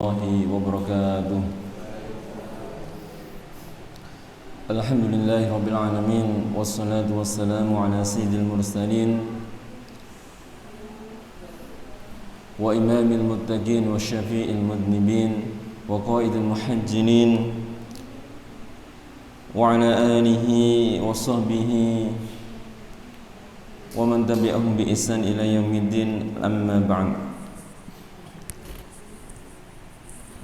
warahmatullahi wabarakatuh. Alhamdulillahi rabbil alamin, wassalatu wassalamu ala sayyidil mursalin wa imamil muttaqin wa syafi'il mudnibin wa qaidil muhajjinin wa ala alihi wa sahbihi wa man tabi'ahum bi ihsan ila yaumiddin, amma ba'd.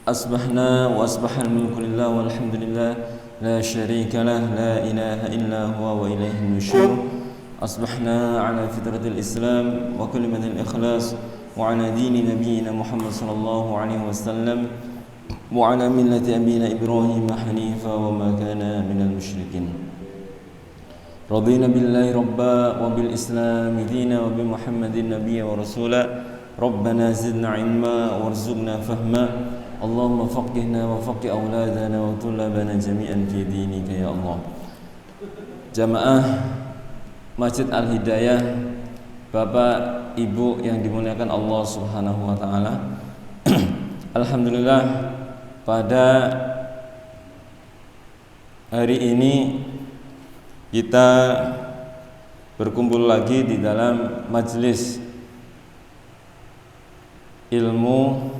Asbahna wa asbahal mulku lillah walhamdulillah la syarika lah, la ilaha illa huwa wa ilaihi nusyur. Asbahna ala fitratil islam wa kalimatil ikhlas wa ala dini nabiyyina Muhammad sallallahu alaihi wasallam wa ala millati abina Ibrahim hanifa wa ma kana minal musyrikin. Radina billahi rabba wa bil islam dina wa bi Muhammadin nabiyya wa rasula. Rabbana zidna ilma warzuqna fahma. Allahumma faqihna wa faqih auladana wa tulabana jami'an fi dinika ya Allah. Jamaah Masjid Al-Hidayah, Bapak Ibu yang dimuliakan Allah Subhanahu wa taala. Alhamdulillah, pada hari ini kita berkumpul lagi di dalam majelis ilmu,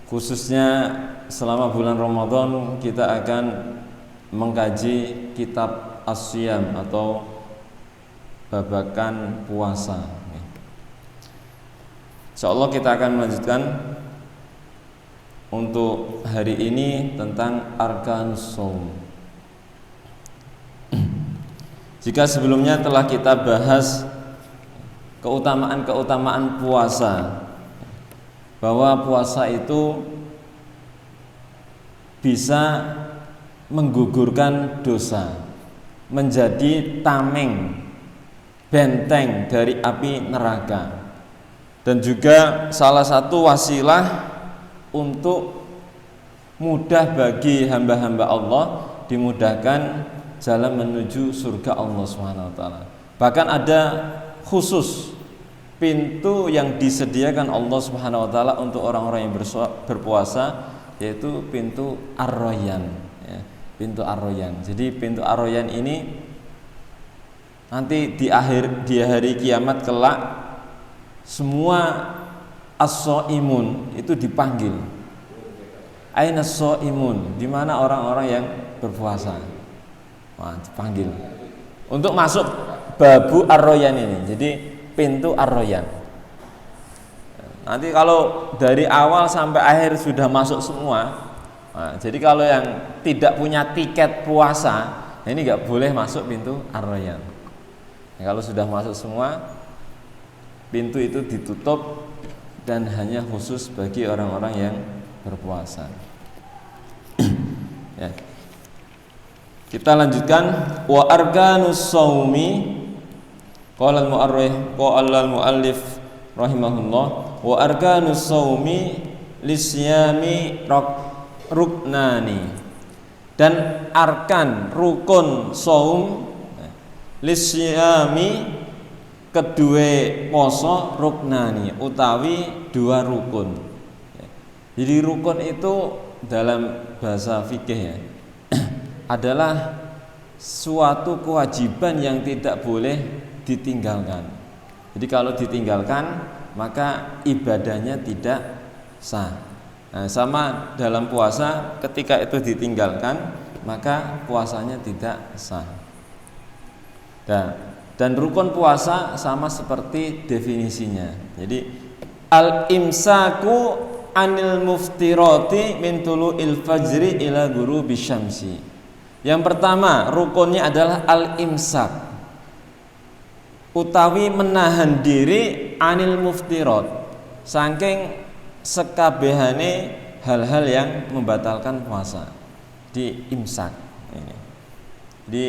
khususnya selama bulan Ramadan kita akan mengkaji kitab As-Siyam atau babakan puasa. Insyaallah kita akan melanjutkan untuk hari ini tentang Arkanus Shaum. Jika sebelumnya telah kita bahas keutamaan-keutamaan puasa, bahwa puasa itu bisa menggugurkan dosa, menjadi tameng, benteng dari api neraka, dan juga salah satu wasilah untuk mudah bagi hamba-hamba Allah dimudahkan jalan menuju surga Allah SWT. Bahkan ada khusus pintu yang disediakan Allah Subhanahu wa taala untuk orang-orang yang berpuasa, yaitu pintu Ar-Rayyan, ya, pintu Ar-Rayyan. Jadi pintu Ar-Rayyan ini nanti di hari kiamat kelak semua as-shaimun itu dipanggil. Aina as-shaimun? Di mana orang-orang yang berpuasa? Wah, dipanggil untuk masuk babu Ar-Rayyan ini. Jadi pintu Ar-Rayyan. Nanti kalau dari awal sampai akhir sudah masuk semua, nah, jadi kalau yang tidak punya tiket puasa, ini nggak boleh masuk pintu Ar-Rayyan. Nah, kalau sudah masuk semua, pintu itu ditutup dan hanya khusus bagi orang-orang yang berpuasa. Ya. Kita lanjutkan, wa arkanus shaumi. Qala al-muallif rahimahullah, wa arkanus shaumi lisyami ruknani. Dan arkan rukun shaum lisyami kedua poso ruknani utawi dua rukun. Jadi rukun itu dalam bahasa fikih ya adalah suatu kewajiban yang tidak boleh ditinggalkan. Jadi kalau ditinggalkan maka ibadahnya tidak sah. Nah, sama dalam puasa, ketika itu ditinggalkan maka puasanya tidak sah. Dan rukun puasa sama seperti definisinya. Jadi al-imsaku anil muftirati min tulu'il fajri ila ghurubi syamsi. Yang pertama rukunnya adalah al-imsak, utawi menahan diri anil muftirat, saking sekabehane hal-hal yang membatalkan puasa. Di imsak ini. Di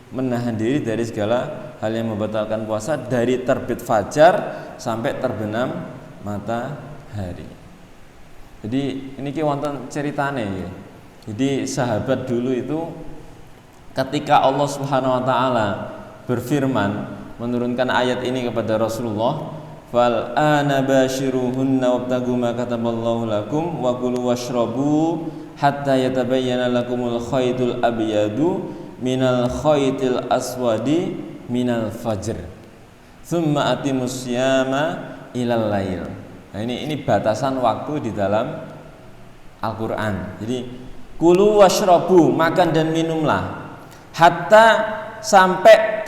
menahan diri dari segala hal yang membatalkan puasa, dari terbit fajar sampai terbenam matahari. Jadi ini wonten ceritane ya. Jadi sahabat dulu itu ketika Allah Subhanahu wa taala berfirman menurunkan ayat ini kepada Rasulullah, fal ana bashiruhunna wabtagu ma kataballahu lakum wa kulu washrabu hatta yatabayyana lakumul khaytul abyadu minal khaytil aswadi minal fajr thumma atimus siyama ilal lail. Nah, ini batasan waktu di dalam Al-Qur'an. Jadi kulu washrabu, makan dan minumlah, hatta sampai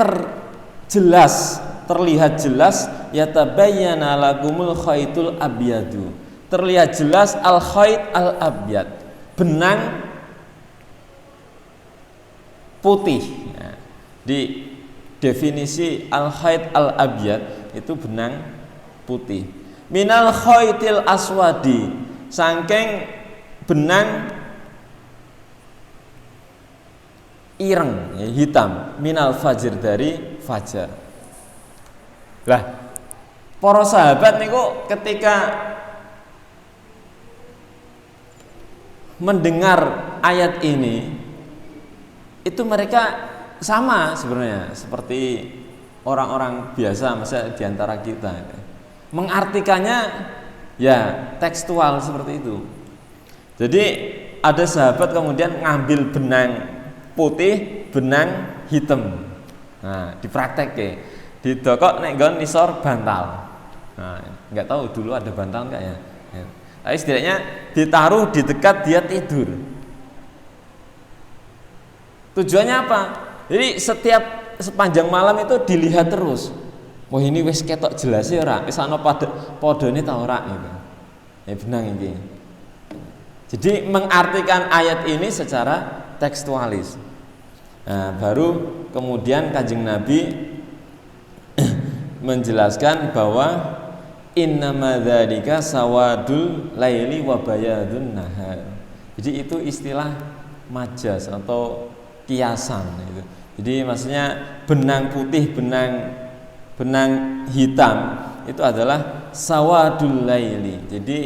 terlihat jelas yatabayyana lakumul khaytul abyadu, terlihat jelas al khayt al abyad, benang putih. Nah, di definisi al khayt al abyad itu benang putih. Minal khaytil aswadi, saking benang ireng, hitam, minal fajr, dari fajar. Lah, para sahabat niku ketika mendengar ayat ini, itu mereka sama sebenarnya seperti orang-orang biasa, misalnya diantara kita, mengartikannya ya tekstual seperti itu. Jadi ada sahabat kemudian ngambil benang putih, benang hitam. Nah, dipraktek di dokok nek nggon nisor bantal. Nah, nggak tahu dulu ada bantal enggak ya. Tapi setidaknya ditaruh di dekat dia tidur. Tujuannya apa? Jadi sepanjang malam itu dilihat terus. Wah, ini wis ketok jelas ya ora? Wis ana padane ta ora gitu. Ya benang iki. Jadi mengartikan ayat ini secara tekstualis. Nah, baru kemudian Kanjeng Nabi menjelaskan bahwa innama dzalika sawadul laili wa bayadun nahar. Jadi itu istilah majas atau kiasan gitu. Jadi maksudnya benang putih, benang hitam itu adalah sawadul laili. Jadi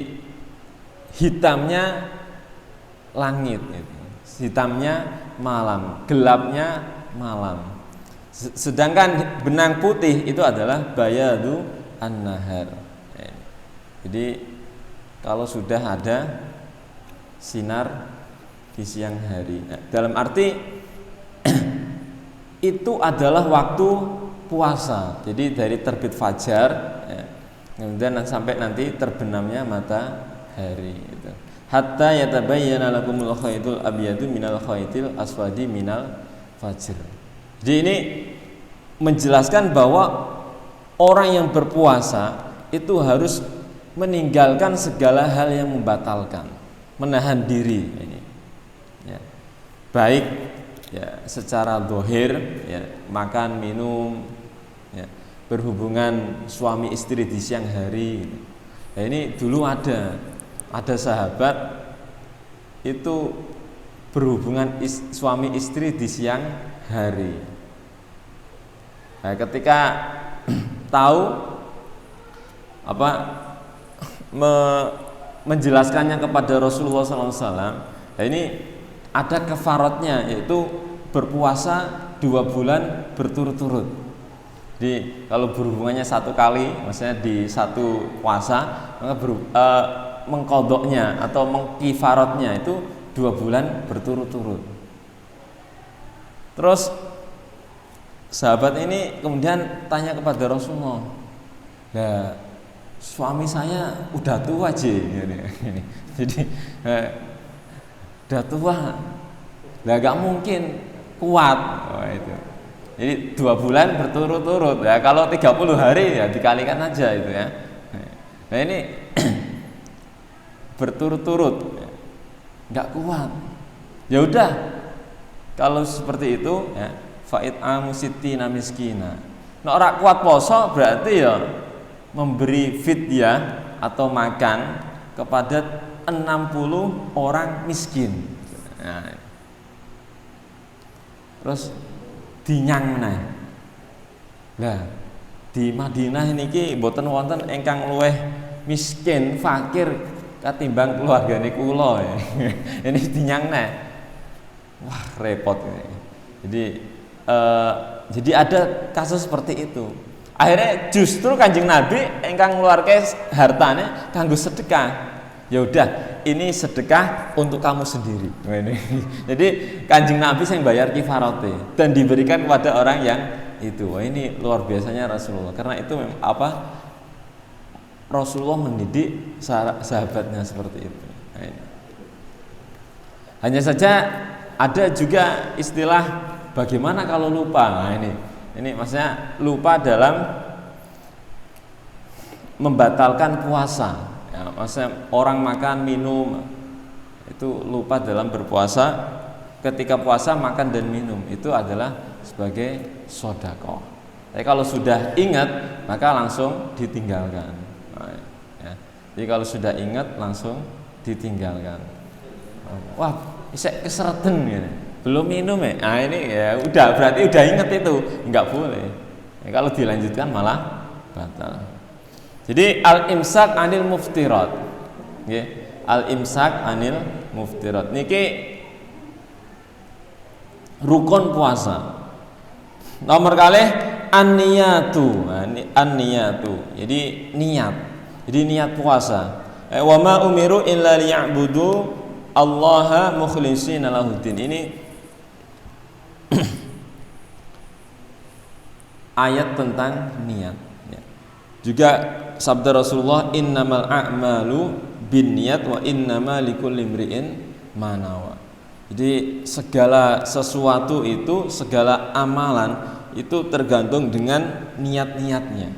hitamnya langit gitu. Hitamnya malam, gelapnya malam. Sedangkan benang putih itu adalah bayadu an-nahar. Jadi kalau sudah ada sinar di siang hari. Nah, dalam arti itu adalah waktu puasa. Jadi dari terbit fajar ya, kemudian sampai nanti terbenamnya matahari gitu. Hatta yatabayyana lakumul khaytul abyadu minal khaytil aswadi minal fajr. Jadi ini menjelaskan bahwa orang yang berpuasa itu harus meninggalkan segala hal yang membatalkan, menahan diri ini. Ya. Baik ya secara zahir ya, makan, minum, ya, berhubungan suami istri di siang hari. Nah, ini dulu ada sahabat itu berhubungan suami istri di siang hari. Nah, ketika tahu menjelaskannya kepada Rasulullah SAW, nah ini ada kafaratnya, yaitu berpuasa 2 bulan berturut-turut. Jadi kalau berhubungannya 1 kali, maksudnya di 1 puasa, maka mengkodoknya atau mengkifaratnya itu 2 bulan berturut-turut. Terus sahabat ini kemudian tanya kepada Rasulullah, "Nah, suami saya udah tua aja." Jadi udah tua, lah gak mungkin kuat. Itu. Jadi 2 bulan berturut-turut. Ya kalau 30 hari ya dikalikan aja itu ya. Nah ini berturut-turut, nggak kuat. Ya udah, kalau seperti itu ya fa'id amusittina miskina. Nah, orang kuat poso berarti ya memberi fidyah atau makan kepada 60 orang miskin. Nah, terus dinyang meneh. Lah di Madinah niki mboten wonten ingkang luweh miskin, fakir katimbang keluargane kula. Ini dinyang neh. Wah, repot ini. Jadi ada kasus seperti itu. Akhirnya justru Kanjeng Nabi ingkang ngeluarke hartane kanggo sedekah. Ya udah, ini sedekah untuk kamu sendiri. Jadi Kanjeng Nabi yang bayar kifarate dan diberikan kepada orang yang itu. Wah, ini luar biasanya Rasulullah. Karena itu apa? Rasulullah mendidik sahabatnya seperti itu. Nah, ini. Hanya saja ada juga istilah bagaimana kalau lupa. Nah, ini maksudnya lupa dalam membatalkan puasa. Ya, maksudnya orang makan minum itu lupa dalam berpuasa. Ketika puasa makan dan minum itu adalah sebagai sedekah. Tapi kalau sudah ingat maka langsung ditinggalkan. Nah, ya. Jadi kalau sudah ingat langsung ditinggalkan. Wah, isek kesereten gitu. Belum minum ya. Nah, ini ya udah berarti udah inget itu, enggak boleh. Ya, kalau dilanjutkan malah batal. Jadi al-imsak anil muftirat. Nggih, al-imsak anil muftirat. Niki rukun puasa. Nomor kalih an-niyatu. An-niyatu. Jadi niat. Jadi niat puasa. Wa ma umiru illa liya'budu Allaha mukhlishina lahuddin. Ini ayat tentang niat. Juga sabda Rasulullah, innamal a'malu binniyat wa innama likulli imri'in ma nawa. Jadi segala sesuatu itu, segala amalan itu tergantung dengan niat-niatnya.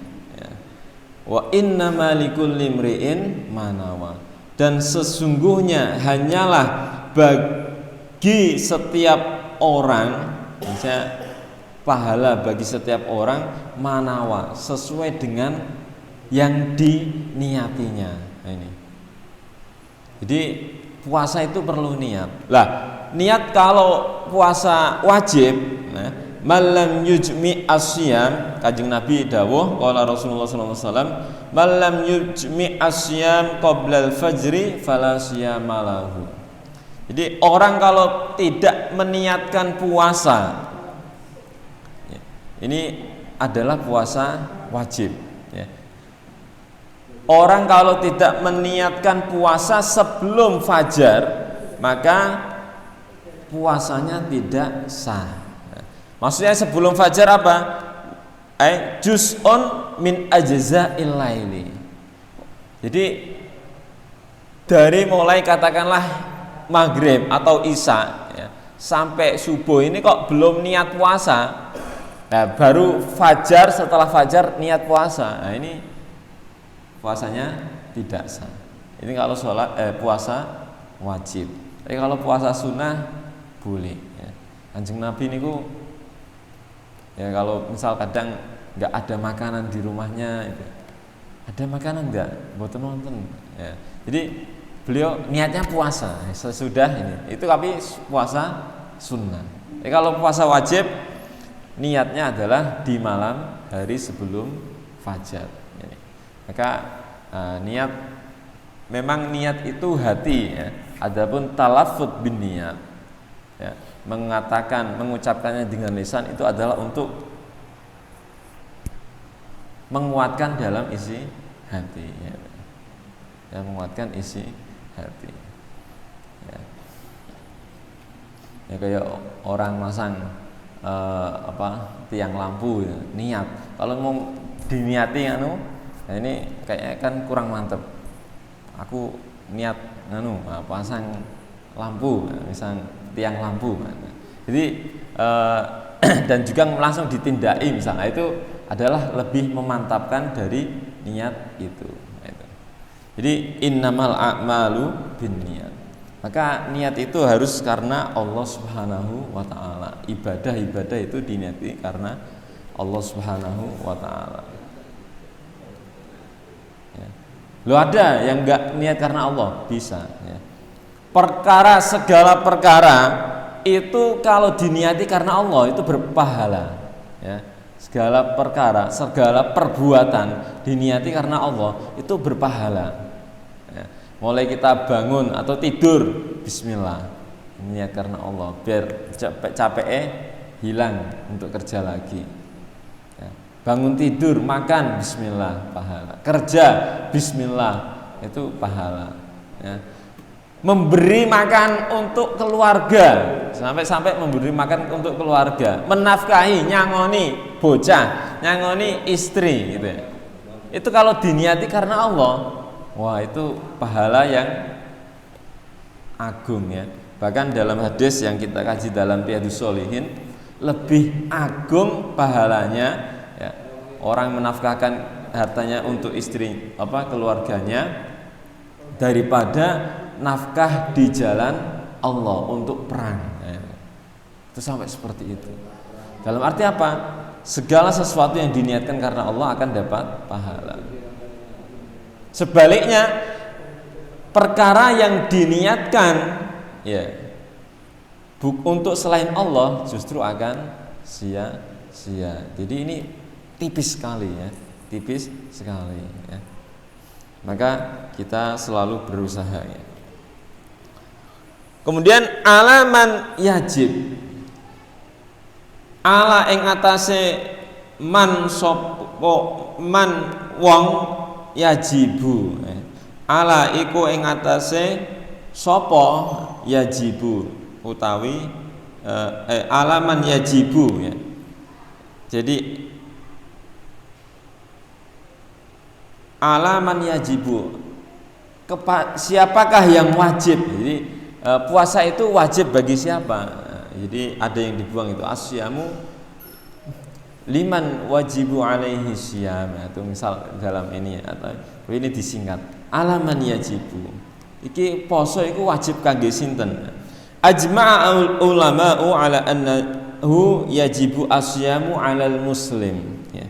Wa innama likulli imri'in ma nawa. Dan sesungguhnya hanyalah bagi setiap orang, misalnya pahala bagi setiap orang manawa sesuai dengan yang diniatinya. Nah, ini. Jadi puasa itu perlu niat. Lah, niat kalau puasa wajib, nah, malam yujmi asyam, Kanjeng Nabi dawuh qala Rasulullah sallallahu alaihi wasallam, malam yujmi asyam qabla al-fajri fala siyama lahu. Jadi orang kalau tidak meniatkan puasa, ini adalah puasa wajib. Ya. Orang kalau tidak meniatkan puasa sebelum fajar, maka puasanya tidak sah. Maksudnya sebelum fajar apa? Juz'un min ajza'il laili. Jadi dari mulai katakanlah maghrib atau isya ya, sampai subuh ini kok belum niat puasa. Nah, baru fajar, setelah fajar niat puasa. Nah, ini puasanya tidak sah. Ini kalau puasa wajib. Tapi kalau puasa sunnah boleh. Ya. Kanjeng Nabi niku ya kalau misal kadang nggak ada makanan di rumahnya, itu. Ada makanan nggak? Mboten wonten. Ya. Jadi beliau niatnya puasa sesudah ini. Itu tapi puasa sunnah. Tapi kalau puasa wajib niatnya adalah di malam hari sebelum fajar. Maka niat memang niat itu hati ya. Adapun talaffuz bin niat ya, mengucapkannya dengan lisan itu adalah untuk menguatkan dalam isi hati ya. Ya, menguatkan isi hati. Ya. Ya kayak orang masang tiang lampu ya, niat. Kalau mau diniati nah ini kayaknya kan kurang mantep. Aku niat pasang lampu, misal tiang lampu. Jadi dan juga langsung ditindai misalnya, itu adalah lebih memantapkan dari niat itu. Jadi innamal a'malu binniyat. Maka niat itu harus karena Allah Subhanahu wa taala. Ibadah itu diniati karena Allah Subhanahu wa taala. Ya. Lo ada yang enggak niat karena Allah? Bisa ya. Segala perkara itu kalau diniati karena Allah itu berpahala ya. Segala perkara, segala perbuatan diniati karena Allah itu berpahala. Mulai kita bangun atau tidur, bismillah, niat karena Allah, biar capeknya hilang untuk kerja lagi ya. Bangun tidur, makan, bismillah, pahala. Kerja, bismillah, itu pahala. Ya. Memberi makan untuk keluarga, sampai memberi makan untuk keluarga, menafkahi, nyangoni bocah, nyangoni istri, gitu ya. Itu kalau diniati karena Allah, wah itu pahala yang agung ya. Bahkan dalam hadis yang kita kaji dalam Riyadhus Shalihin, lebih agung pahalanya ya, orang menafkahkan hartanya untuk istri keluarganya daripada nafkah di jalan Allah untuk perang ya. Itu sampai seperti itu. Dalam arti apa? Segala sesuatu yang diniatkan karena Allah akan dapat pahala. Sebaliknya, perkara yang diniatkan ya untuk selain Allah justru akan sia-sia. Jadi ini tipis sekali ya, tipis sekali ya. Maka kita selalu berusaha ya. Kemudian alaman yajib, ala ing atase man sopo man wong yajibu. Ala iku ing atase sopo yajibu utawi alaman yajibu ya. Jadi alaman yajibu, siapakah yang wajib? Jadi puasa itu wajib bagi siapa? Jadi ada yang dibuang itu asyamu liman wajibu alaihi syiyam. Itu misal dalam ini atau ini disingkat alaman yajibu. Iki poso iku wajib kangge sinten? Ajma'a ulama'u ala annahu yajibu asyamu 'alal muslim ya.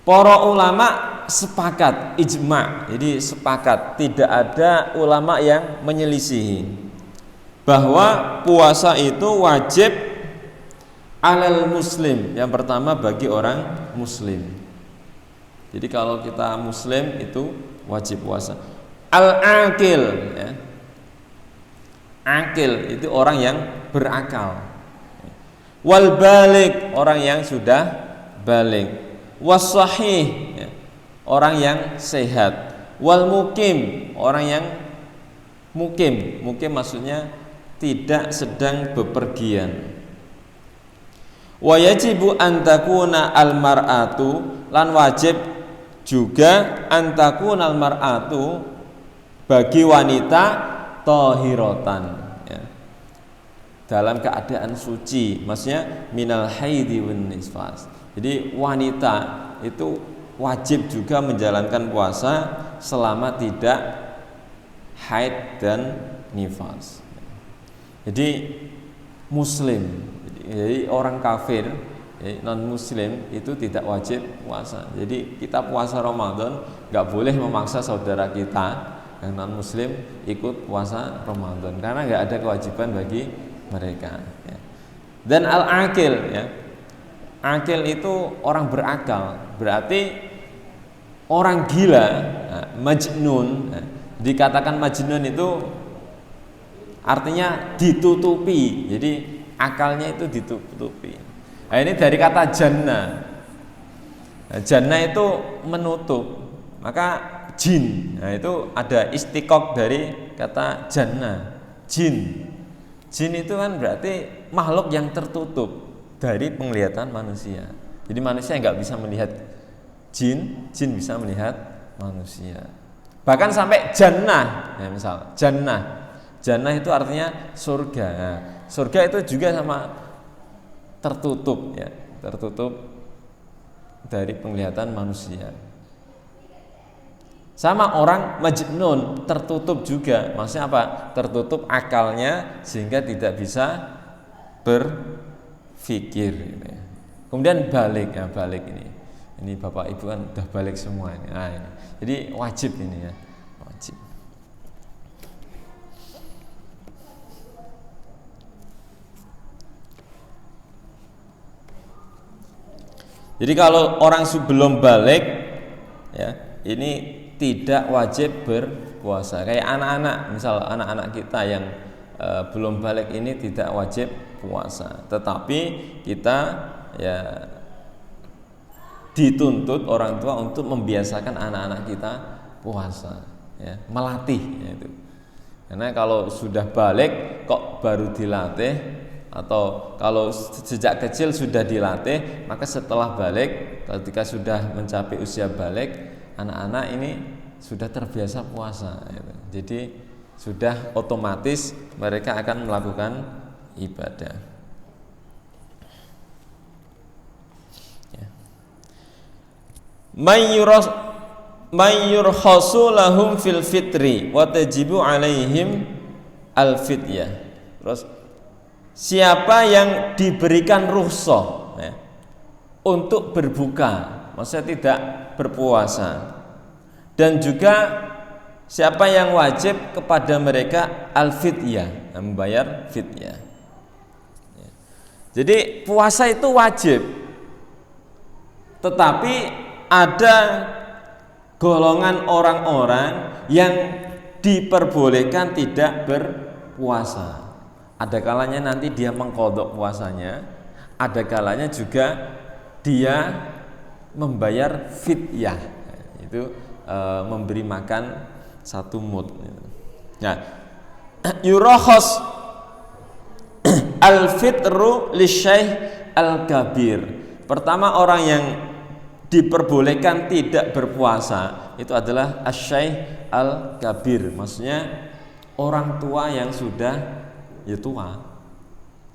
Para ulama sepakat, ijma', jadi sepakat, tidak ada ulama yang menyelisihi bahwa puasa itu wajib alal muslim. Yang pertama bagi orang muslim. Jadi kalau kita muslim itu wajib puasa. Al-aqil ya. Aqil itu orang yang berakal. Wal baligh, orang yang sudah baligh. Was sahih ya, orang yang sehat. Wal mukim, orang yang mukim maksudnya tidak sedang bepergian. Wa yajibu an takuna al mar'atu, lan wajib juga an takuna al mar'atu bagi wanita tahiratan ya, dalam keadaan suci, maksudnya minal haidi wan nifas. Jadi wanita itu wajib juga menjalankan puasa selama tidak haid dan nifas. Jadi muslim, jadi orang kafir, non muslim itu tidak wajib puasa. Jadi kita puasa Ramadan nggak boleh memaksa saudara kita yang non muslim ikut puasa Ramadan karena nggak ada kewajiban bagi mereka. Dan al-aqil ya. Akil itu orang berakal, berarti orang gila, majnun. Dikatakan majnun itu artinya ditutupi, jadi akalnya itu ditutupi. Nah, ini dari kata jannah. Jannah itu menutup, maka jin. Nah, itu ada istiqaq dari kata jannah, jin. Jin itu kan berarti makhluk yang tertutup dari penglihatan manusia. Jadi manusia nggak bisa melihat jin, jin bisa melihat manusia. Bahkan sampai jannah, ya misal jannah itu artinya surga. Nah, surga itu juga sama tertutup, ya, tertutup dari penglihatan manusia. Sama orang majnun tertutup juga, maksudnya apa? Tertutup akalnya sehingga tidak bisa berfikir gitu ya. Kemudian balik ya, balik ini bapak ibu kan udah balik semua ini. Nah, ini. Jadi wajib ini ya, wajib. Jadi kalau orang sebelum balik ya, ini tidak wajib berpuasa. Kayak anak-anak, misal anak-anak kita yang belum balik ini tidak wajib puasa. Tetapi kita ya dituntut orang tua untuk membiasakan anak-anak kita puasa, ya, melatih, ya, itu. Karena kalau sudah balik kok baru dilatih, atau kalau sejak kecil sudah dilatih, maka setelah balik, ketika sudah mencapai usia balik, anak-anak ini sudah terbiasa puasa, gitu. Jadi sudah otomatis mereka akan melakukan ibadah. Ya. Mayyurkhasu lahum fil fitri wa tajibu alaihim al fidyah. Terus siapa yang diberikan rukhsah, ya, untuk berbuka, maksudnya tidak berpuasa, dan juga siapa yang wajib kepada mereka al fidyah, membayar fidyah. Ya. Jadi puasa itu wajib, tetapi ada golongan orang-orang yang diperbolehkan tidak berpuasa. Ada kalanya nanti dia mengqadha puasanya, ada kalanya juga dia membayar fidyah, itu memberi makan satu mud. Nah, yurakhas al-fitru lisyaikh al-kabir. Pertama, orang yang diperbolehkan tidak berpuasa itu adalah asy-syaikh al-kabir, maksudnya orang tua yang sudah ya tua,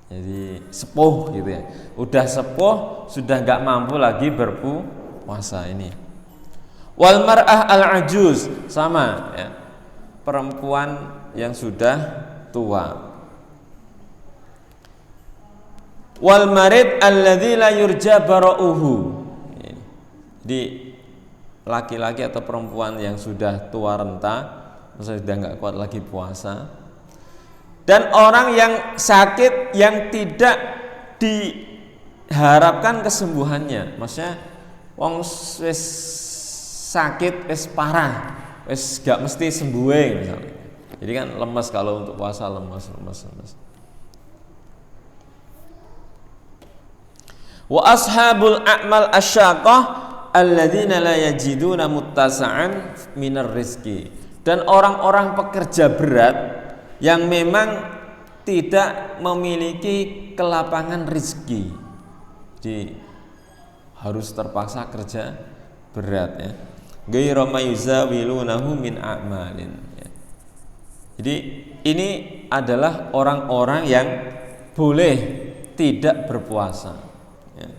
jadi sepuh gitu ya, udah sepuh, sudah nggak mampu lagi berpuasa ini. Wal mar'ah al-ajuz, sama ya, perempuan yang sudah tua. Wal marid alladzi la yurja bara'uhu, jadi laki-laki atau perempuan yang sudah tua renta, maksudnya sudah nggak kuat lagi puasa, dan orang yang sakit yang tidak diharapkan kesembuhannya, maksudnya wong wis sakit wis parah, wis gak mesti sembuh misalnya. Jadi kan lemas, kalau untuk puasa lemas. Wa ashabul a'mal asyaqah alladzina la yajiduna muttasa'an minar rizki, dan orang-orang pekerja berat yang memang tidak memiliki kelapangan rizki, jadi harus terpaksa kerja berat, ya. Ghairu mayuzawilunahu min a'malin, ya. Jadi ini adalah orang-orang yang boleh tidak berpuasa, ya.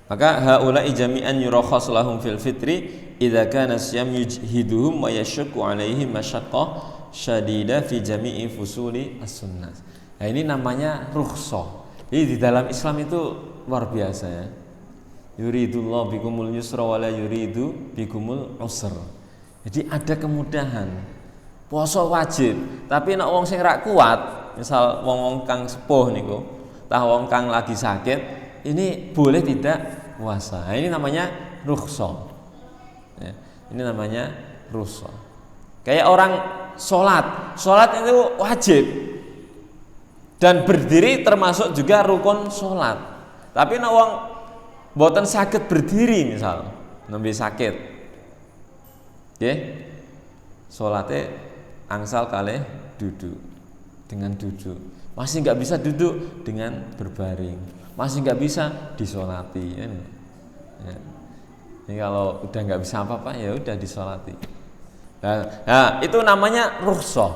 Maka haula'i jami'an yurakhas lahum fil fitri idza kana siyam yujhiduhum wa yashqu 'alaihim masyaqqah syadida fi jami'i fusuli as-sunnah. Nah, ini namanya rukhsah. Jadi di dalam Islam itu luar biasa, ya. Yuridullahu bikumul yusra wa la yuridu bikumul usra. Jadi ada kemudahan. Puasa wajib, tapi nek wong sing ra kuat, misal wong kang sepuh niku, tah wong kang lagi sakit, ini boleh tidak puasa. Nah, ini namanya rukhsah, ya, ini namanya rukhsah. Kayak orang sholat itu wajib, dan berdiri termasuk juga rukun sholat. Tapi nek wong mboten sakit berdiri, misal nembe sakit, nggih, sholatnya angsal kalih duduk, dengan duduk. Masih nggak bisa duduk, dengan berbaring. Masih nggak bisa disolati, ya. Ini kalau udah nggak bisa apa-apa, ya udah disolati. Nah, itu namanya rukhsah.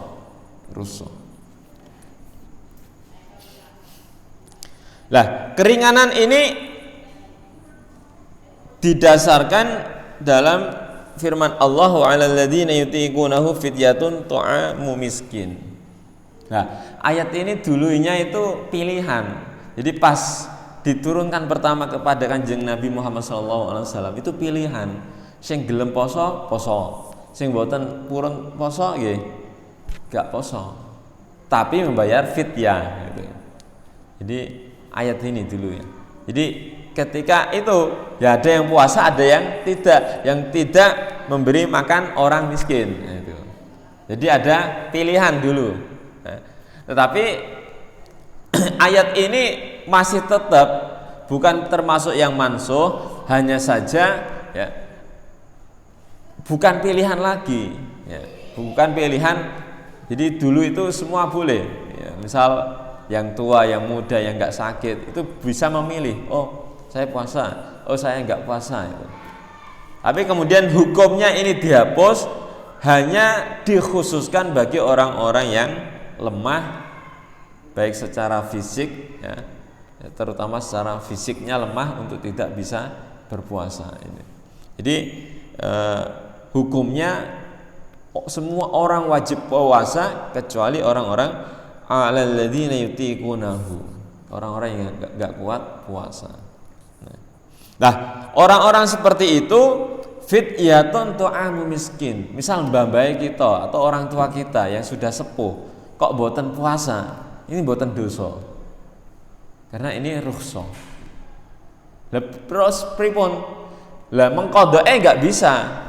Lah, keringanan ini didasarkan dalam firman Allah, wa 'alal ladzina yutiqunahu fidyatun ta'amu miskin. Nah, ayat ini dulunya itu pilihan. Jadi pas diturunkan pertama kepada Kanjeng Nabi Muhammad SAW itu pilihan. Sing gelem poso, poso. Sing mboten purun poso nggih, gak poso. Tapi membayar fidyah, gitu. Jadi ayat ini dulu, ya. Jadi ketika itu ya ada yang puasa, ada yang tidak. Yang tidak memberi makan orang miskin, gitu. Jadi ada pilihan dulu. Nah, tetapi ayat ini masih tetap bukan termasuk yang mansuh, hanya saja ya bukan pilihan lagi ya, bukan pilihan. Jadi dulu itu semua boleh ya, misal yang tua, yang muda, yang nggak sakit itu bisa memilih, oh saya puasa, oh saya nggak puasa itu. Tapi kemudian hukumnya ini dihapus, hanya dikhususkan bagi orang-orang yang lemah baik secara fisik ya, terutama secara fisiknya lemah untuk tidak bisa berpuasa ini. Jadi hukumnya semua orang wajib puasa kecuali orang-orang alladzina yutiqunahu, orang-orang yang enggak kuat puasa. Nah, orang-orang seperti itu fidyatun tu'amu miskin. Misal mbah-mbah kita atau orang tua kita yang sudah sepuh kok boten puasa, ini boten dosa. Karena ini rukhsah. Terus pripun? Lah mengqadhae enggak bisa.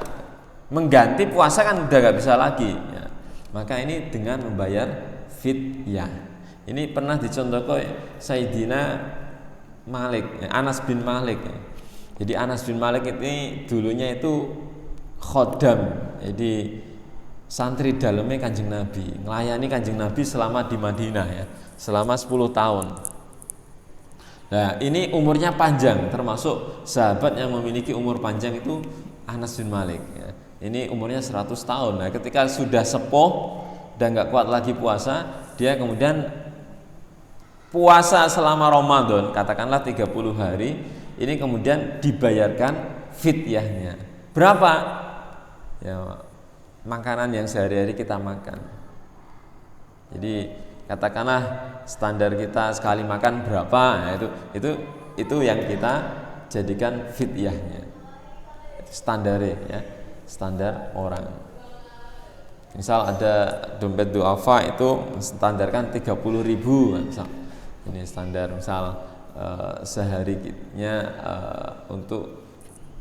Mengganti puasa kan udah gak bisa lagi ya. Maka ini dengan membayar fidyah. Ini pernah dicontohkan Sayyidina Malik ya, Anas bin Malik ya. Jadi Anas bin Malik ini dulunya itu khodam, jadi santri dalamnya Kanjeng Nabi, melayani Kanjeng Nabi selama di Madinah ya, selama 10 tahun. Nah ini umurnya panjang, termasuk sahabat yang memiliki umur panjang itu Anas bin Malik ya. Ini umurnya 100 tahun. Nah ketika sudah sepuh dan gak kuat lagi puasa, dia kemudian puasa selama Ramadan, katakanlah 30 hari. Ini kemudian dibayarkan fidyahnya. Berapa? Ya makanan yang sehari-hari kita makan. Jadi katakanlah standar kita sekali makan berapa? Nah, itu yang kita jadikan fidyahnya. Standarnya ya. Standar orang. Misal ada dompet duafa itu standarkan 30.000 misal. Ini standar misal seharinya untuk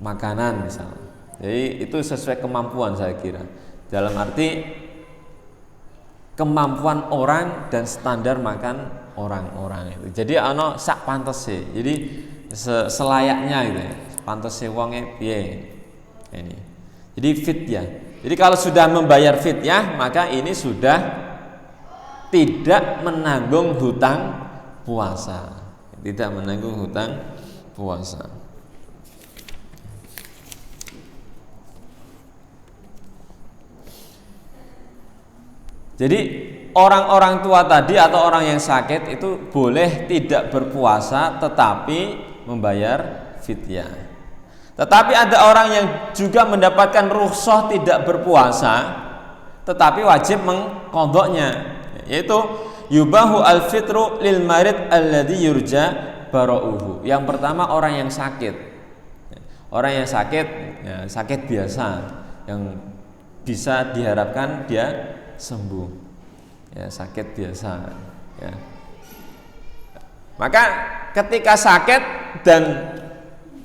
makanan misal. Jadi itu sesuai kemampuan saya kira. Dalam arti kemampuan orang dan standar makan orang-orang itu. Jadi ana sak pantese. Jadi selayaknya gitu ya. Pantese wonge piye. Ini. Jadi fidyah. Jadi kalau sudah membayar fidyah, maka ini sudah tidak menanggung hutang puasa. Tidak menanggung hutang puasa. Jadi orang-orang tua tadi atau orang yang sakit itu boleh tidak berpuasa tetapi membayar fidyah. Tetapi ada orang yang juga mendapatkan rukhsah tidak berpuasa tetapi wajib mengqadha'nya, yaitu yubahu al-fitru lil marid alladhi yurja bara'uhu. Yang pertama orang yang sakit. Orang yang sakit ya, sakit biasa yang bisa diharapkan dia sembuh. Ya, sakit biasa ya. Maka ketika sakit dan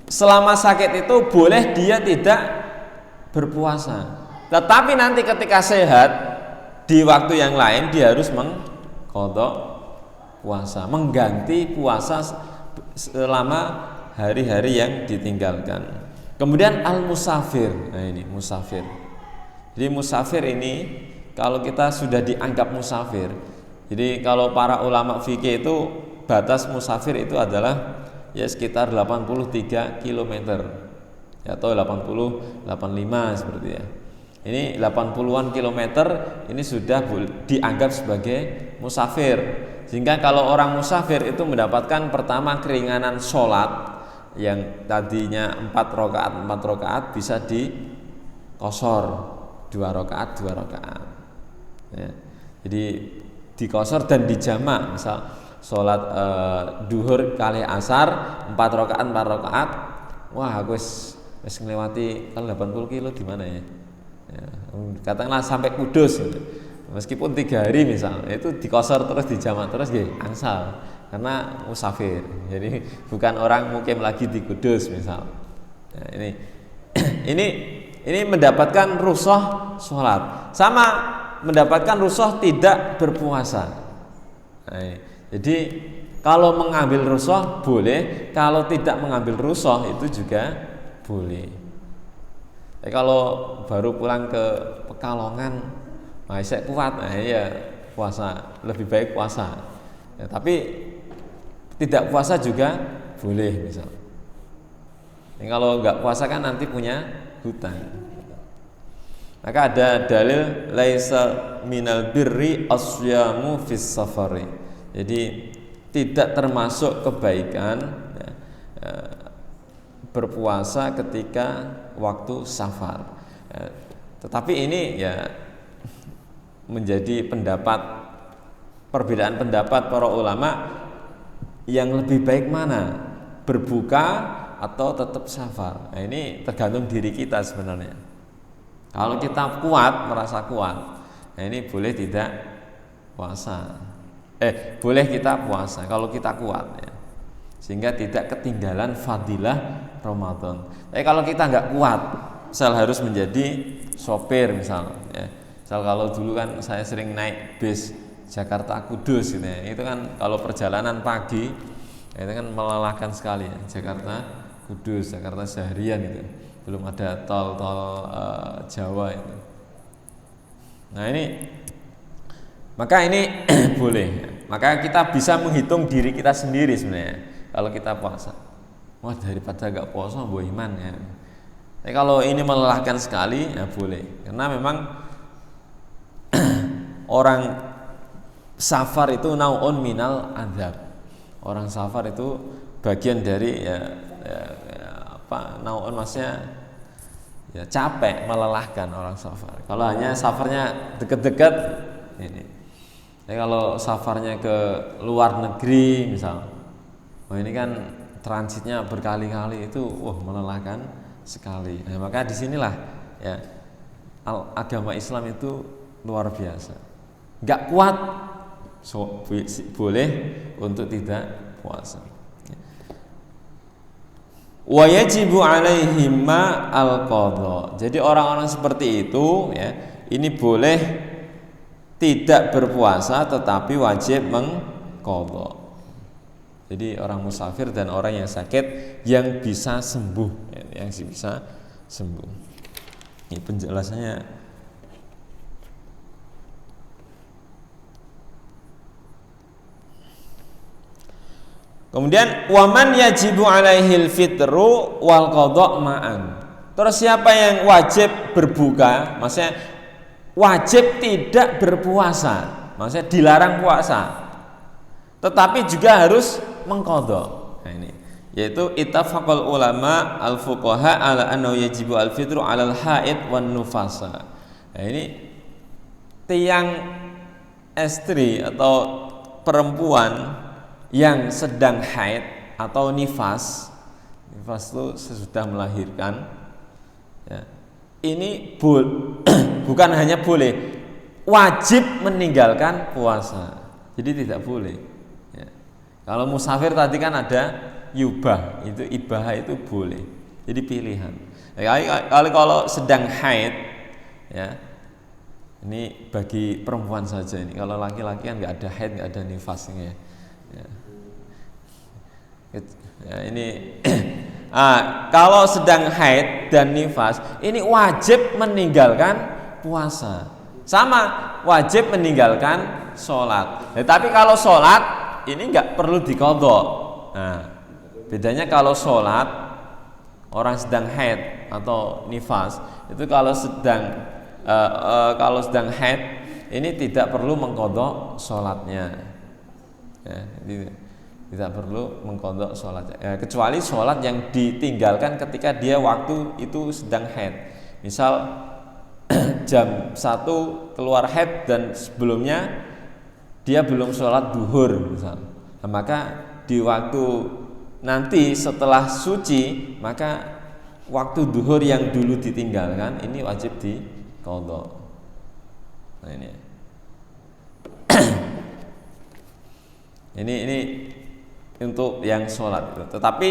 selama sakit itu boleh dia tidak berpuasa. Tetapi nanti ketika sehat di waktu yang lain dia harus mengqadha puasa, mengganti puasa selama hari-hari yang ditinggalkan. Kemudian al-musafir. Nah ini musafir. Jadi musafir ini kalau kita sudah dianggap musafir. Jadi kalau para ulama fikih itu batas musafir itu adalah ya sekitar 83 km ya, atau 85 seperti ya. Ini 80-an kilometer ini sudah dianggap sebagai musafir. Sehingga kalau orang musafir itu mendapatkan pertama keringanan sholat yang tadinya 4 rakaat bisa dikosor 2 rakaat ya. Jadi dikosor dan dijamak, misal sholat duhur kali asar 4 rakaat. Wah aku wis ngelewati kalau 80 kilo di mana ya? Ya, katakanlah sampai Kudus gitu. Meskipun 3 hari misal itu dikosor terus dijamak terus ya angsal karena musafir. Jadi bukan orang mukim lagi di Kudus misal. Ya, ini mendapatkan rukhsah sholat sama mendapatkan rukhsah tidak berpuasa. Nah, jadi Kalau mengambil rukhsah boleh, kalau tidak mengambil rukhsah itu juga boleh. Kalau baru pulang ke Pekalongan, saya kuat, ya puasa, lebih baik puasa. Ya, tapi tidak puasa juga boleh misal. Kalau nggak puasa kan nanti punya hutang. Maka ada dalil laisa minal birri asyamu fis safari. Jadi tidak termasuk kebaikan ya, berpuasa ketika waktu safar. Ya, tetapi ini ya menjadi perbedaan pendapat para ulama, yang lebih baik mana, berbuka atau tetap safar. Nah, ini tergantung diri kita sebenarnya. Kalau kita kuat, merasa kuat, nah ini boleh tidak puasa. Boleh kita puasa kalau kita kuat ya. Sehingga tidak ketinggalan fadilah Ramadan. Tapi kalau kita nggak kuat, misal harus menjadi sopir misal ya. Misal kalau dulu kan saya sering naik bis Jakarta Kudus gitu ya. Itu kan kalau perjalanan pagi itu kan melelahkan sekali ya. Jakarta Kudus, Jakarta seharian itu. Belum ada tol Jawa itu. Nah ini maka ini boleh. Maka kita bisa menghitung diri kita sendiri sebenarnya kalau kita puasa. Wah, daripada gak puasa mbok iman ya. Tapi kalau ini melelahkan sekali ya boleh. Karena memang orang safar itu nau'un minal adzab. Orang safar itu bagian dari nau'un maksudnya ya capek, melelahkan orang safar. Kalau hanya safarnya dekat-dekat ini. Tapi kalau safarnya ke luar negeri misal, ini kan transitnya berkali-kali itu melelahkan sekali. Nah, maka disinilah ya agama Islam itu luar biasa. Nggak kuat, boleh untuk tidak puasa. Wa yajibu alaihim ma al-qadha. Jadi orang-orang seperti itu ya, ini boleh tidak berpuasa tetapi wajib mengqadha. Jadi orang musafir dan orang yang sakit yang bisa sembuh, ya, yang bisa sembuh. Ini penjelasannya. Kemudian waman yajibu alaihil fitru wal qadha ma'an. Terus siapa yang wajib berbuka, maksudnya wajib tidak berpuasa, maksudnya dilarang puasa, tetapi juga harus mengqadha. Nah ini yaitu ittafaqal ulama al fuqaha ala annahu yajibu al fitru alal haid wan nufasa. Nah ini tiang istri atau perempuan yang sedang haid atau nifas itu sesudah melahirkan ya, ini bukan hanya boleh, wajib meninggalkan puasa. Jadi tidak boleh ya. Kalau musafir tadi kan ada yubah, itu ibah itu boleh, jadi pilihan ya. Kalau sedang haid ya, ini bagi perempuan saja ini. Kalau laki-laki kan nggak ada haid, nggak ada nifasnya ya. Ya, ini kalau sedang haid dan nifas ini wajib meninggalkan puasa, sama wajib meninggalkan sholat. Tapi kalau sholat ini nggak perlu diqadha. Nah, bedanya kalau sholat orang sedang haid atau nifas itu kalau sedang haid ini tidak perlu mengqadha sholatnya. Ya, tidak perlu mengqadha sholat ya, kecuali sholat yang ditinggalkan ketika dia waktu itu sedang haid. Misal jam 1 keluar haid dan sebelumnya dia belum sholat duhur misal. Nah, maka di waktu nanti setelah suci, maka waktu duhur yang dulu ditinggalkan ini wajib diqadha. Nah ini untuk yang sholat itu. Tetapi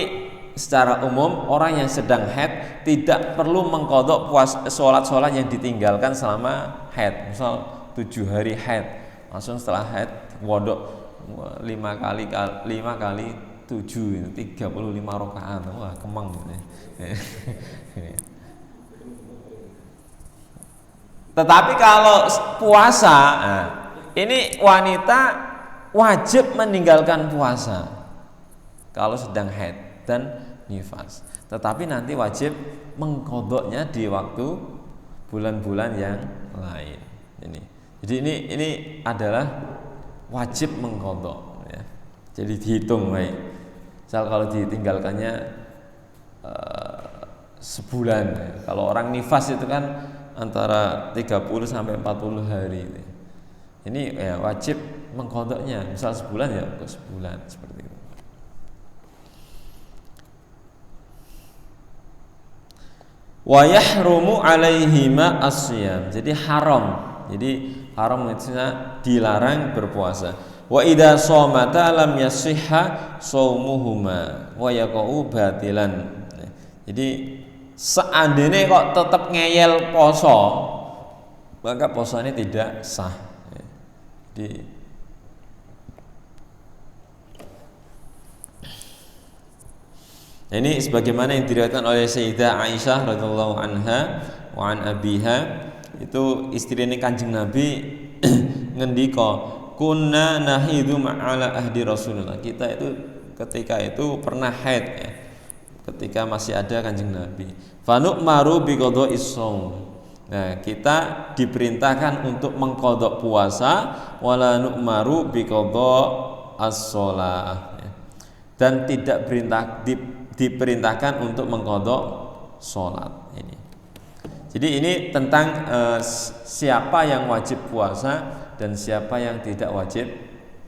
secara umum orang yang sedang haid tidak perlu mengqadha sholat yang ditinggalkan selama haid. Misal 7 hari haid, langsung setelah haid wudu 5 kali 7 35 rakaat. Wah, kemang. Tetapi kalau puasa, ini wanita wajib meninggalkan puasa kalau sedang haid dan nifas. Tetapi nanti wajib mengqadha'nya di waktu bulan-bulan yang lain. Jadi ini adalah wajib mengqadha', ya. Jadi dihitung baik. Misal kalau ditinggalkannya sebulan, ya. Kalau orang nifas itu kan antara 30 sampai 40 hari. Ini ya wajib mengqadha'nya. Misal sebulan ya ke sebulan seperti itu. Wa yahrumu alaihima as-siyam. Jadi haram. Jadi haram itu dilarang berpuasa. Wa idza shamata lam yasihha shaumuhuma wa yaqau batilan. Jadi seandainya kok tetap ngeyel poso, maka posanya tidak sah. Jadi ini sebagaimana yang diriwayatkan oleh Sayyidah Aisyah radhiyallahu anha wa an abiha, itu istrine Kanjeng Nabi ngendika, kunna nahidu ma'ala ahdi Rasulullah. Kita itu ketika itu pernah haid, ya, ketika masih ada Kanjeng Nabi. Fa nu'maru bi qadha'is shaum. Nah, kita diperintahkan untuk mengqadha puasa, wala nu'maru bi qadha'as shalah. Dan tidak diperintahkan untuk mengqadha salat ini. Jadi ini tentang siapa yang wajib puasa dan siapa yang tidak wajib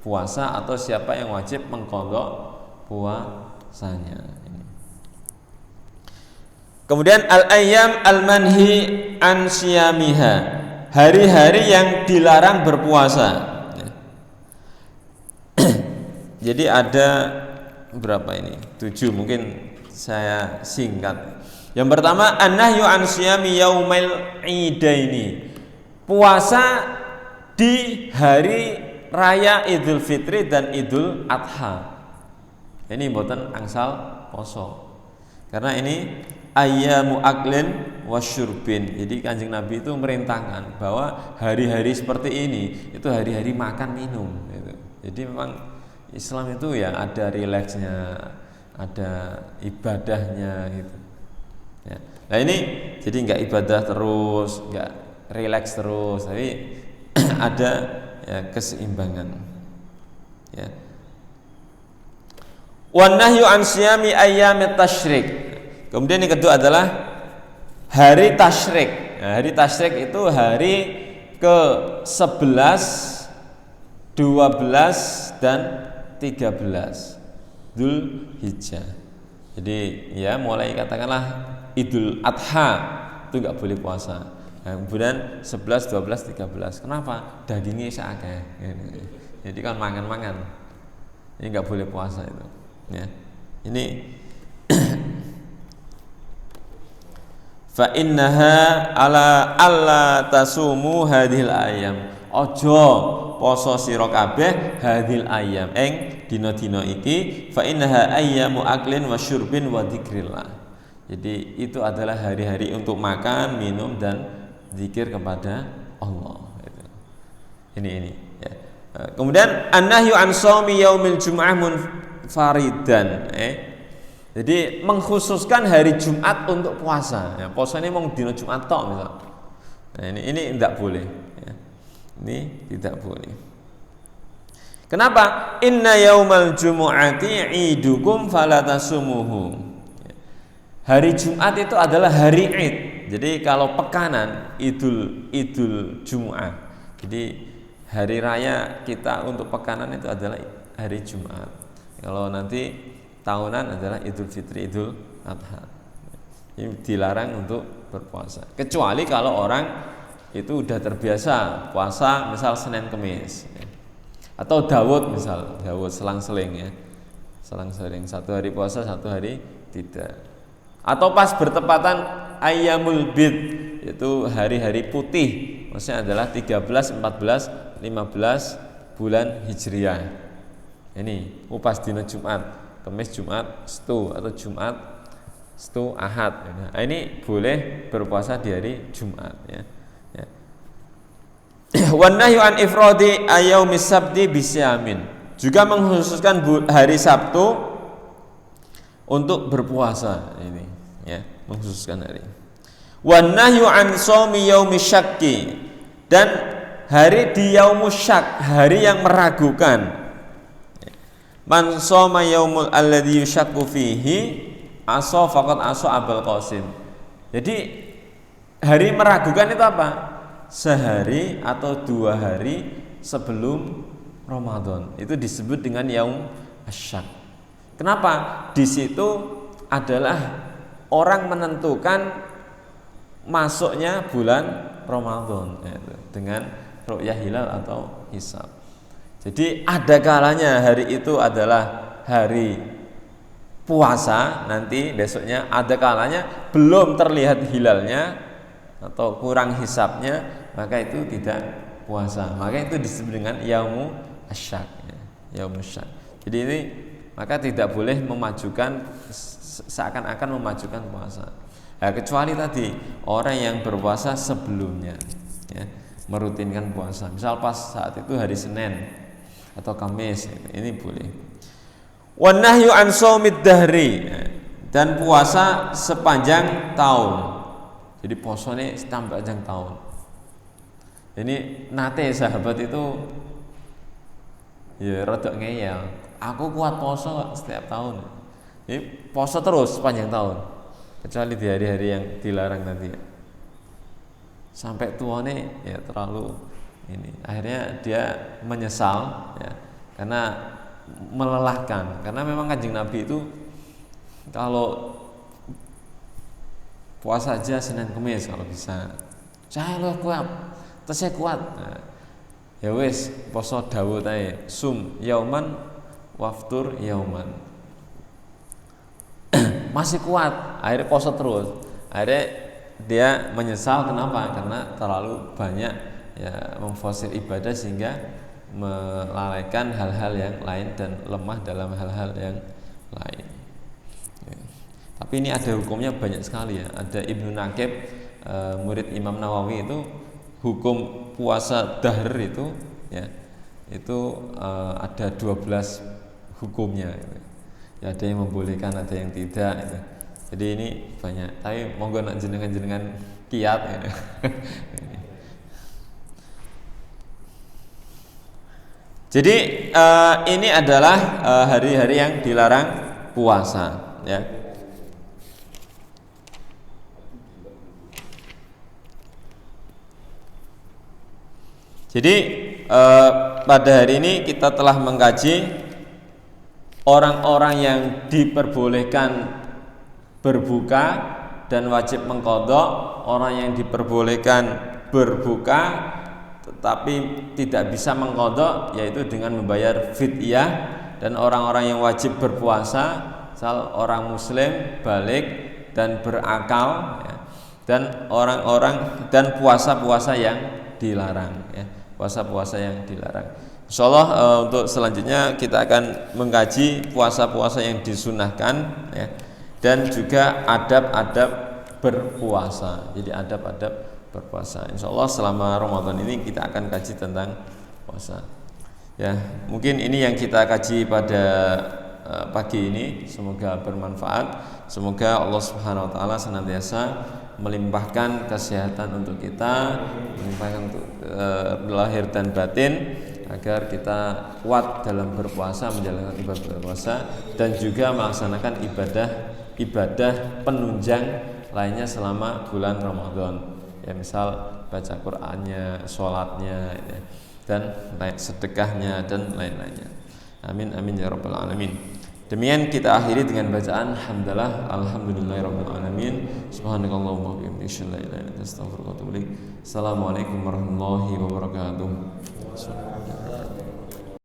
puasa, atau siapa yang wajib mengqadha puasanya ini. Kemudian al-ayyam al-manhi an siyamiha, hari-hari yang dilarang berpuasa. Jadi ada berapa ini? 7, mungkin saya singkat. Yang pertama, an-nahyu an siyami yaumail idaini. Puasa di hari raya Idul Fitri dan Idul Adha. Ini mboten angsal poso. Karena ini ayyamu aklin wasyurbin. Jadi Kanjeng Nabi itu merintahkan bahwa hari-hari seperti ini itu hari-hari makan minum gitu. Jadi memang Islam itu ya ada rileksnya, ada ibadahnya gitu. Ya. Nah ini jadi nggak ibadah terus, nggak rileks terus, tapi ada ya, keseimbangan. Ya. Wan nahyu an siyami ayyamit tasyrik. Kemudian yang kedua adalah hari tasyrik. Nah, hari tasyrik itu hari ke-11, 12 dan 13 Dzul Hijjah. Jadi ya mulai katakanlah Idul Adha itu nggak boleh puasa. Nah, kemudian 11, 12, 13. Kenapa? Dagingnya sakeh. Jadi kan mangan-mangan. Ini nggak boleh puasa itu. Ya. Ini fa innaha ala alla tasumu hadhil ayam. Ojo poso sira kabeh hadhil ayam ing dina-dina iki, fa innaha ayyamu aklin wa syurbin wa dzikrillah. Jadi itu adalah hari-hari untuk makan, minum dan zikir kepada Allah. Ini ya. Kemudian an-nahyu an shaumi yaumil jum'ah munfaridan. Jadi mengkhususkan hari Jumat untuk puasa. Ya, puasa ini mau dina Jumat tok misal. Nah, ini tidak boleh. Ya. Ini tidak boleh. Kenapa? Inna yaumal jumu'ati idukum falatasumuhu. Hari Jumat itu adalah hari Id. Jadi kalau pekanan Idul Jumu'ah. Jadi hari raya kita untuk pekanan itu adalah hari Jumat. Kalau nanti tahunan adalah Idul Fitri, Idul Adha. Ini dilarang untuk berpuasa. Kecuali kalau orang itu udah terbiasa puasa misal Senin Kemis. Atau Daud misal, Daud selang-seling ya. Selang-seling, satu hari puasa, satu hari tidak. Atau pas bertepatan Ayyamul Bid, yaitu hari-hari putih. Maksudnya adalah 13, 14, 15 bulan Hijriah. Ini upas dina Jumat, Kamis Jumat Setu atau Jumat Setu Ahad. Nah, ini boleh berpuasa di hari Jumat ya. Ya. Wan nahyu an ifradi ayaumis sabti bisyamin. Juga mengkhususkan hari Sabtu untuk berpuasa ini ya, mengkhususkan hari. Wan nahyu an shaumi yaumis syakki, dan hari di yaumus syak, hari yang meragukan. Man shoma yaumul alladzi yusyakku fihi aso faqad aso Abul Qasim. Jadi hari meragukan itu apa? Sehari atau 2 hari sebelum Ramadan. Itu disebut dengan yaum asyak. Kenapa? Di situ adalah orang menentukan masuknya bulan Ramadan dengan ru'yah hilal atau hisab. Jadi ada kalanya hari itu adalah hari puasa, nanti besoknya ada kalanya belum terlihat hilalnya atau kurang hisabnya, maka itu tidak puasa. Maka itu disebut dengan yaumu asyak ya, yaumu syak. Jadi ini maka tidak boleh memajukan seakan-akan memajukan puasa. Nah, kecuali tadi orang yang berpuasa sebelumnya ya, merutinkan puasa. Misal pas saat itu hari Senin atau Kamis, ini boleh. Wan nahyu an shaumid dahri, dan puasa sepanjang tahun. Jadi posone sepanjang tahun. Ini nate sahabat itu ya rada ngeyel. Aku kuat poso setiap tahun. Jadi poso terus sepanjang tahun. Kecuali di hari-hari yang dilarang nanti. Sampai tuane ya terlalu ini, akhirnya dia menyesal ya, karena melelahkan. Karena memang Kanjeng Nabi itu kalau puasa aja Senin Kamis kalau bisa, saya lo kuat, terus saya kuat. Nah, ya wis poso dawuh ae, sum yauman waftur yauman. Masih kuat, akhirnya poso terus. Akhirnya dia menyesal, kenapa? Karena terlalu banyak ya memforsir ibadah sehingga melalaikan hal-hal yang lain dan lemah dalam hal-hal yang lain. Ya. Tapi ini ada hukumnya banyak sekali ya. Ada Ibnu Naqib, murid Imam Nawawi, itu hukum puasa dahr itu ya, itu ada 12 hukumnya. Ya, ada yang membolehkan, ada yang tidak. Gitu. Jadi ini banyak. Tapi monggo nak jenengan kiat. Ya. Jadi ini adalah hari-hari yang dilarang puasa ya. Jadi pada hari ini kita telah mengkaji orang-orang yang diperbolehkan berbuka dan wajib mengqadha, orang yang diperbolehkan berbuka tetapi tidak bisa mengqadha, yaitu dengan membayar fidyah, dan orang-orang yang wajib berpuasa, misal orang muslim balik dan berakal ya, dan orang-orang dan puasa-puasa yang dilarang ya, puasa-puasa yang dilarang. Insyaallah untuk selanjutnya kita akan mengkaji puasa-puasa yang disunahkan ya, dan juga adab-adab berpuasa. Jadi adab-adab berpuasa. Insyaallah selama Ramadan ini kita akan kaji tentang puasa. Ya, mungkin ini yang kita kaji pada pagi ini. Semoga bermanfaat. Semoga Allah Subhanahu wa taala senantiasa melimpahkan kesehatan untuk kita, melimpahkan untuk lahir dan batin, agar kita kuat dalam berpuasa, menjalankan ibadah berpuasa, dan juga melaksanakan ibadah penunjang lainnya selama bulan Ramadan. Ya, misal baca Qur'annya, sholatnya ya, dan sedekahnya dan lain-lainnya. Amin amin ya rabbal alamin. Demikian kita akhiri dengan bacaan hamdalah alhamdulillahirabbil alamin. Subhanakallahumma wa bihamdika la ilaha illa anta astaghfiruka wa atubu ilaik. Assalamualaikum warahmatullahi wabarakatuh.